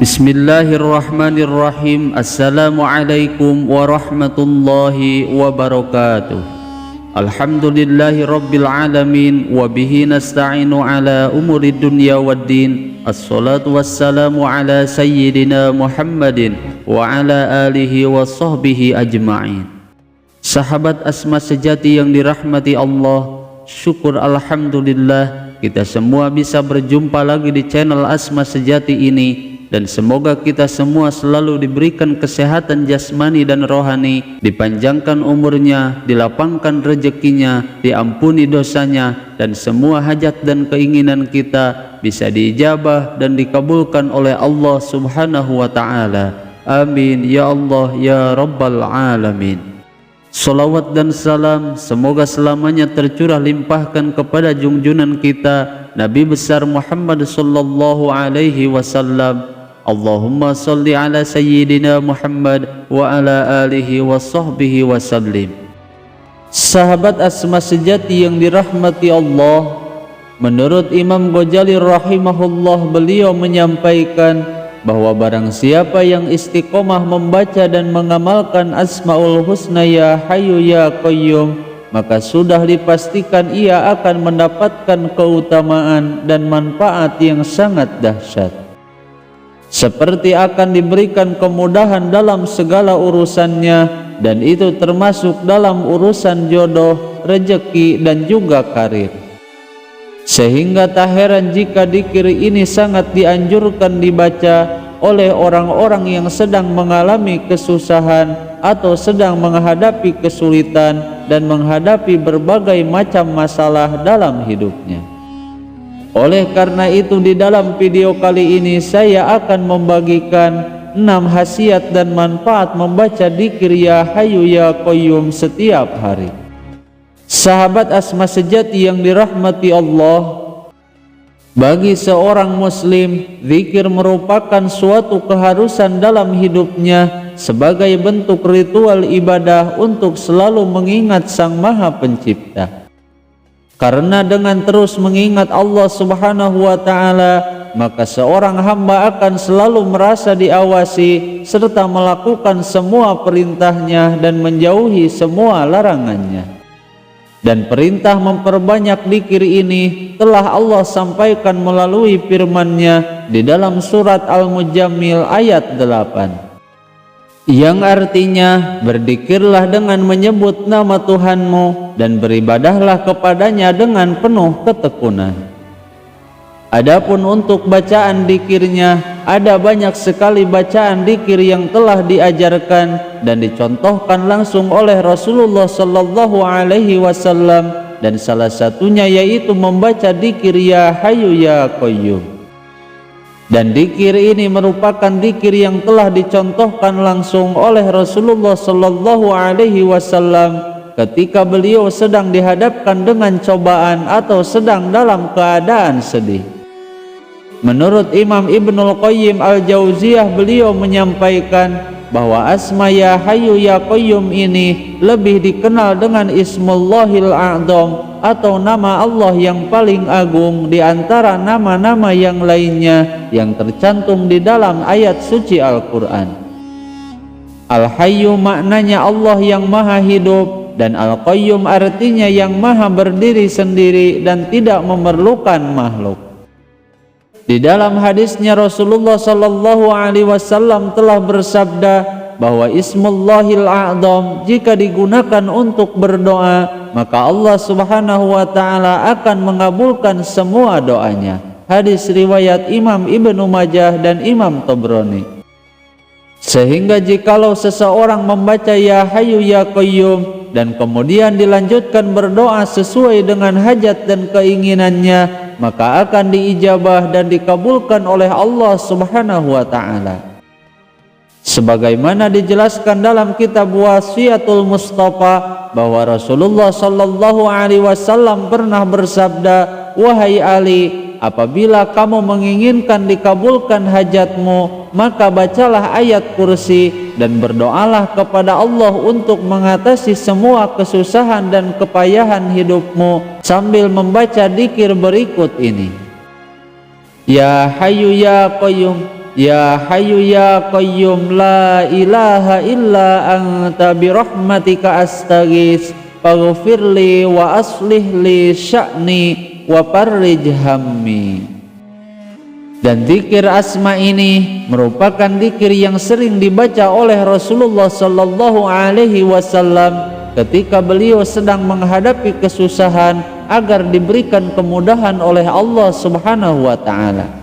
Bismillahirrahmanirrahim. Assalamualaikum warahmatullahi wabarakatuh. Alhamdulillahi rabbil alamin. Wabihi nasta'inu ala umuri dunya waddin. Assalatu wassalamu ala sayyidina Muhammadin wa ala alihi wa sahbihi ajma'in. Sahabat Asma sejati yang dirahmati Allah, syukur alhamdulillah kita semua bisa berjumpa lagi di channel Asma Sejati ini. Dan semoga kita semua selalu diberikan kesehatan jasmani dan rohani, dipanjangkan umurnya, dilapangkan rezekinya, diampuni dosanya, dan semua hajat dan keinginan kita bisa diijabah dan dikabulkan oleh Allah Subhanahu wa Ta'ala. Amin ya Allah ya Rabbal Alamin. Salawat dan salam semoga selamanya tercurah limpahkan kepada junjunan kita Nabi besar Muhammad sallallahu alaihi wasallam. Allahumma salli ala sayyidina Muhammad wa ala alihi wa sahbihi wa sallim. Sahabat Asma sejati yang dirahmati Allah, menurut Imam Ghazali rahimahullah, beliau menyampaikan bahwa barang siapa yang istiqomah membaca dan mengamalkan Asmaul Husna ya Hayyu ya Qayyum, maka sudah dipastikan ia akan mendapatkan keutamaan dan manfaat yang sangat dahsyat. Seperti akan diberikan kemudahan dalam segala urusannya, dan itu termasuk dalam urusan jodoh, rezeki, dan juga karir. Sehingga tak heran jika dzikir ini sangat dianjurkan dibaca oleh orang-orang yang sedang mengalami kesusahan atau sedang menghadapi kesulitan dan menghadapi berbagai macam masalah dalam hidupnya. Oleh karena itu, di dalam video kali ini saya akan membagikan 6 khasiat dan manfaat membaca dzikir ya Hayyu ya Qayyum setiap hari. Sahabat Asma sejati yang dirahmati Allah, bagi seorang muslim, dzikir merupakan suatu keharusan dalam hidupnya sebagai bentuk ritual ibadah untuk selalu mengingat Sang Maha Pencipta. Karena dengan terus mengingat Allah Subhanahu wa Ta'ala, maka seorang hamba akan selalu merasa diawasi serta melakukan semua perintahnya dan menjauhi semua larangannya. Dan perintah memperbanyak dzikir ini telah Allah sampaikan melalui firman-Nya di dalam surat Al-Mujammil ayat 8, yang artinya, berzikirlah dengan menyebut nama Tuhanmu dan beribadahlah kepadanya dengan penuh ketekunan. Adapun untuk bacaan dzikirnya, ada banyak sekali bacaan dzikir yang telah diajarkan dan dicontohkan langsung oleh Rasulullah sallallahu alaihi wasallam, dan salah satunya yaitu membaca dzikir ya Hayyu ya Qayyum. Dan dzikir ini merupakan dzikir yang telah dicontohkan langsung oleh Rasulullah sallallahu alaihi wasallam ketika beliau sedang dihadapkan dengan cobaan atau sedang dalam keadaan sedih. Menurut Imam Ibnul Qayyim Al-Jauziyah, beliau menyampaikan bahwa Asma ya Hayyu ya Qayyum ini lebih dikenal dengan Ismullahil A'zam atau nama Allah yang paling agung di antara nama-nama yang lainnya yang tercantum di dalam ayat suci Al-Quran. Al-Hayyu maknanya Allah yang maha hidup, dan Al-Qayyum artinya yang maha berdiri sendiri dan tidak memerlukan makhluk. Di dalam hadisnya Rasulullah sallallahu alaihi wasallam telah bersabda bahwa Ismullahil A'zam jika digunakan untuk berdoa, maka Allah Subhanahu wa Ta'ala akan mengabulkan semua doanya. Hadis riwayat Imam Ibnu Majah dan Imam Tabrani. Sehingga jikalau seseorang membaca ya Hayyu ya Qayyum dan kemudian dilanjutkan berdoa sesuai dengan hajat dan keinginannya, maka akan diijabah dan dikabulkan oleh Allah Subhanahu wa Ta'ala. Sebagaimana dijelaskan dalam kitab Wasiyatul Mustafa bahwa Rasulullah sallallahu alaihi wasallam pernah bersabda, "Wahai Ali, apabila kamu menginginkan dikabulkan hajatmu, maka bacalah ayat kursi dan berdoalah kepada Allah untuk mengatasi semua kesusahan dan kepayahan hidupmu sambil membaca dzikir berikut ini. Ya Hayyu Ya Qayyum, Ya Hayyu Ya Qayyum, la ilaha illa anta birahmatika astaghits, faghfirli wa aslih li sya'ni wa farrij hammi. Dan dzikir asma ini merupakan dzikir yang sering dibaca oleh Rasulullah sallallahu alaihi wasallam ketika beliau sedang menghadapi kesusahan agar diberikan kemudahan oleh Allah Subhanahu wa taala.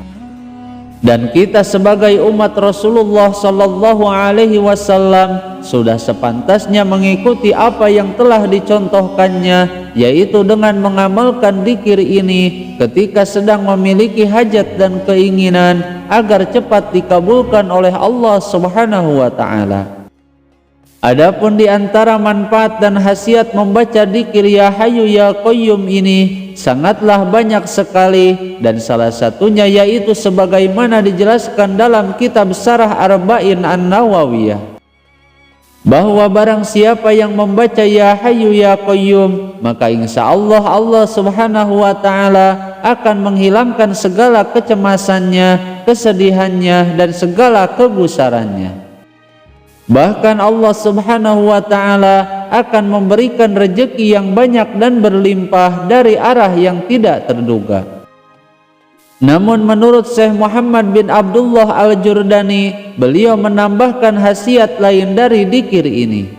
Dan kita sebagai umat Rasulullah sallallahu alaihi wasallam sudah sepantasnya mengikuti apa yang telah dicontohkannya, yaitu dengan mengamalkan dzikir ini ketika sedang memiliki hajat dan keinginan agar cepat dikabulkan oleh Allah Subhanahu wa taala. Adapun di antara manfaat dan khasiat membaca dzikir Ya Hayyu Ya Qayyum ini sangatlah banyak sekali, dan salah satunya yaitu sebagaimana dijelaskan dalam kitab Syarah Arba'in An-Nawawiyah, bahwa barang siapa yang membaca Ya Hayyu Ya Qayyum, maka insya Allah Allah Subhanahu wa ta'ala akan menghilangkan segala kecemasannya, kesedihannya, dan segala kegusarannya. Bahkan Allah Subhanahu wa ta'ala akan memberikan rezeki yang banyak dan berlimpah dari arah yang tidak terduga. Namun menurut Syekh Muhammad bin Abdullah Al-Jurdani, beliau menambahkan khasiat lain dari dzikir ini,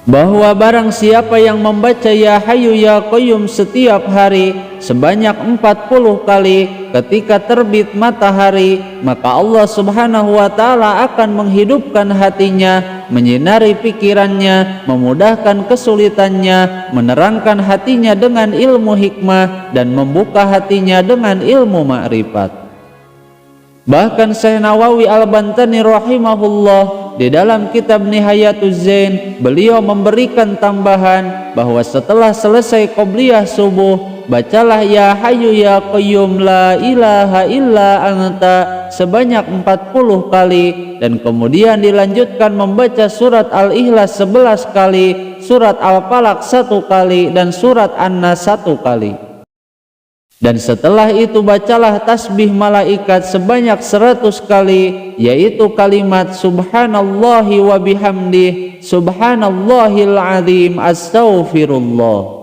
bahwa barang siapa yang membaca Ya Hayyu Ya Qayyum setiap hari sebanyak 40 kali ketika terbit matahari, maka Allah Subhanahu wa ta'ala akan menghidupkan hatinya, menyinari pikirannya, memudahkan kesulitannya, menerangkan hatinya dengan ilmu hikmah, dan membuka hatinya dengan ilmu ma'rifat. Bahkan Syekh Nawawi Al-Bantani rahimahullah di dalam kitab Nihayatuz Zain, beliau memberikan tambahan bahwa setelah selesai qobliyah subuh, bacalah Ya Hayyu Ya Qayyum la ilaha illa anta sebanyak 40 kali, dan kemudian dilanjutkan membaca surat Al-Ikhlas 11 kali, surat Al-Falaq 1 kali, dan surat An-Nas 1 kali. Dan setelah itu bacalah tasbih malaikat sebanyak 100 kali, yaitu kalimat Subhanallahi wa bihamdih, Subhanallahil azim, astaghfirullah.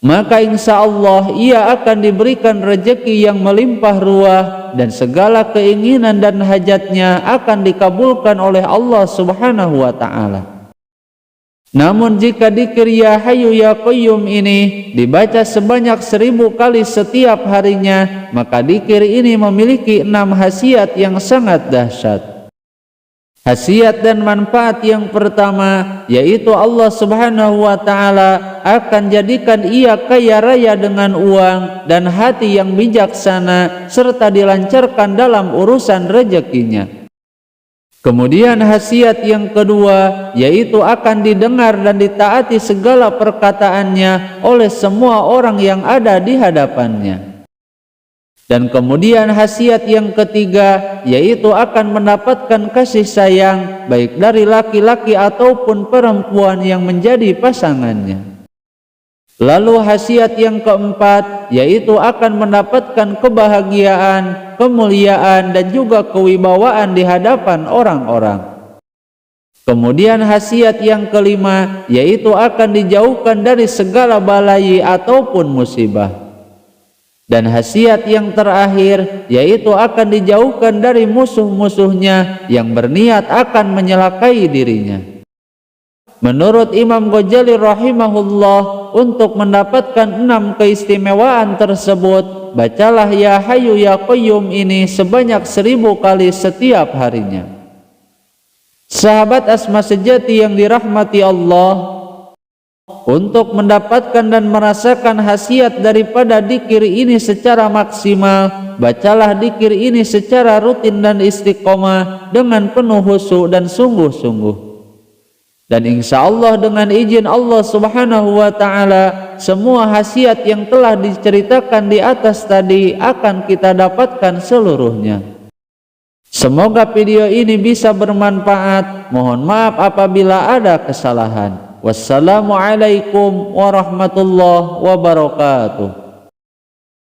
Maka insya Allah ia akan diberikan rezeki yang melimpah ruah, dan segala keinginan dan hajatnya akan dikabulkan oleh Allah Subhanahu wa ta'ala. Namun jika dzikir Ya Hayyu Ya Qayyum ini dibaca sebanyak 1000 kali setiap harinya, maka dzikir ini memiliki 6 khasiat yang sangat dahsyat. Khasiat dan manfaat yang pertama yaitu Allah Subhanahu wa ta'ala akan jadikan ia kaya raya dengan uang dan hati yang bijaksana, serta dilancarkan dalam urusan rezekinya. Kemudian khasiat yang kedua yaitu akan didengar dan ditaati segala perkataannya oleh semua orang yang ada di hadapannya. Dan kemudian khasiat yang ketiga yaitu akan mendapatkan kasih sayang baik dari laki-laki ataupun perempuan yang menjadi pasangannya. Lalu khasiat yang keempat yaitu akan mendapatkan kebahagiaan, kemuliaan, dan juga kewibawaan di hadapan orang-orang. Kemudian khasiat yang kelima yaitu akan dijauhkan dari segala balai ataupun musibah. Dan khasiat yang terakhir yaitu akan dijauhkan dari musuh-musuhnya yang berniat akan menyelakai dirinya. Menurut Imam Ghazali rahimahullah, untuk mendapatkan 6 keistimewaan tersebut, bacalah Ya Hayyu Ya Qayyum ini sebanyak 1000 kali setiap harinya. Sahabat Asma sejati yang dirahmati Allah, untuk mendapatkan dan merasakan khasiat daripada dzikir ini secara maksimal, bacalah dzikir ini secara rutin dan istiqomah dengan penuh khusyuk dan sungguh-sungguh. Dan insya Allah dengan izin Allah Subhanahu wa ta'ala, semua khasiat yang telah diceritakan di atas tadi akan kita dapatkan seluruhnya. Semoga video ini bisa bermanfaat. Mohon maaf apabila ada kesalahan. Wassalamualaikum warahmatullahi wabarakatuh.